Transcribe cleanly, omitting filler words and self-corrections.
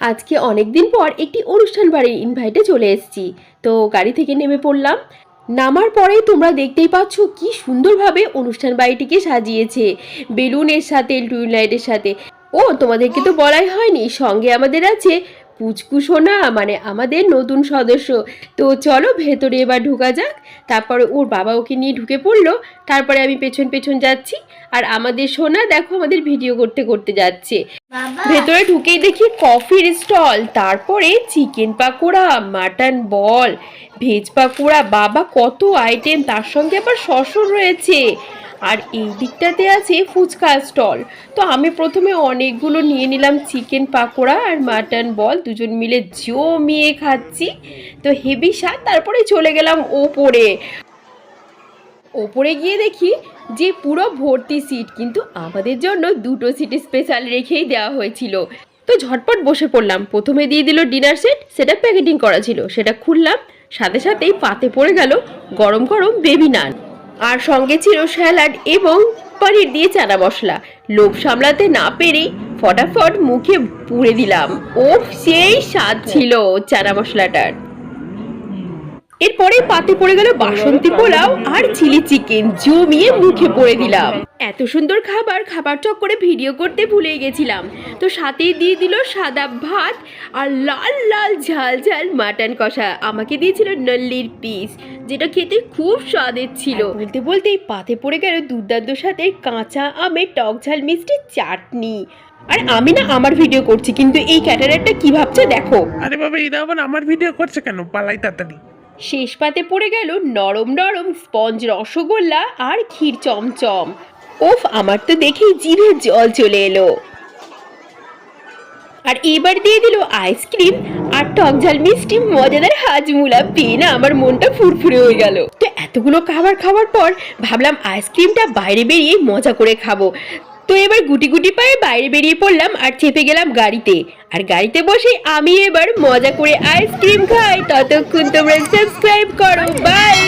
আজকে অনেক দিন পর একটি অনুষ্ঠান বাড়ির ইনভাইটে চলে এসেছি। তো গাড়ি থেকে নেমে পড়লাম। নামার পরে তোমরা দেখতেই পাচ্ছ কি সুন্দরভাবে অনুষ্ঠান বাড়িটিকে সাজিয়েছে, বেলুনের সাথে, টুইন লাইটের সাথে। ও তোমাদেরকে তো বলাই হয়নি, সঙ্গে আমাদের আছে পুচকু সোনা, মানে আমাদের নতুন সদস্য। তো চলো ভেতরে এবার ঢোকা যাক। তারপরে ওর বাবা ওকে নিয়ে ঢুকে পড়লো, তারপরে আমি পেছন পেছন যাচ্ছি। আর আমাদের সোনা দেখো আমাদের ভিডিও করতে করতে যাচ্ছে। ভেতরে ঢুকেই দেখি কফির স্টল, তারপরে চিকেন পাকোড়া, মাটন বল, ভেজ পাকোড়া, বাবা কত আইটেম, তার সঙ্গে আবার সসও রয়েছে। আর এই দিকটাতে আছে ফুচকা স্টল। তো আমি প্রথমে অনেকগুলো নিয়ে নিলাম চিকেন পাকোড়া আর মাটন বল, দুজন মিলে জমিয়ে খাচ্ছি। তো হেভি স্বাদ। তারপরে চলে গেলাম ওপরে গিয়ে দেখি যে পুরো ভর্তি সিট, কিন্তু আমাদের জন্য দুটো সিট স্পেশাল রেখেই দেওয়া হয়েছিল। তো ঝটপট বসে পড়লাম। প্রথমে দিয়ে দিল ডিনার সেট, সেটা প্যাকেটিং করা ছিল, সেটা খুললাম। সাথে সাথেই পাতে পড়ে গেল গরম গরম বেবি নান, আর সঙ্গে ছিল স্যালাড এবং পনির দিয়ে চানা মশলা। লোভ সামলাতে না পেরেই ফটাফট মুখে পুরে দিলাম। ও সেই স্বাদ ছিল চানা মশলাটার। এরপরে পাতে পড়ে গেল বাসন্তী পোলাও আর চিলি চিকেন, জমিয়ে মুখে পড়ে দিলাম। এত সুন্দর খাবার চক্করে ভিডিও করতে ভুলে গেছিলাম। তো সাথেই দিয়ে দিল সাদা ভাত আর লাল লাল ঝাল ঝাল মাটন কষা। আমাকে দিয়েছিল নল্লির পিস, যেটা খেতে খুব স্বাদের ছিল। বলতে বলতেই পাতে পড়ে গেল দুর্দান্ত সাথে কাঁচা আমের টক ঝাল মিষ্টি চাটনি। আর আমি না আমার ভিডিও করছি, কিন্তু এই ক্যাটারারটা কি ভাবছে দেখো। আরে বাবা, এরা আবার আমার ভিডিও করছে কেন? পালাই তাড়াতাড়ি। শেষ পাতে পড়ে গেল নরম নরম স্পঞ্জ রসগোল্লা আর ক্ষীর চমচম। ওফ, আমার তো দেখেই জিভে জল চলে এলো। আর এবার দিয়ে দিল আইসক্রিম আর টক ঝাল মিষ্টি মজাদার হাজমুলা। পেয়ে না আমার মনটা ফুরফুরে হয়ে গেল। তো এতগুলো খাবার পর ভাবলাম আইসক্রিমটা বাইরে বেরিয়ে মজা করে খাবো। তো এবার গুটি গুটি পায়ে বাইরে বেরিয়ে পড়লাম আর চেপে গেলাম গাড়িতে। আর গাড়িতে বসে আমি এবার মজা করে আইসক্রিম খাই। ততক্ষণ তোমরা সাবস্ক্রাইব করো। বাই।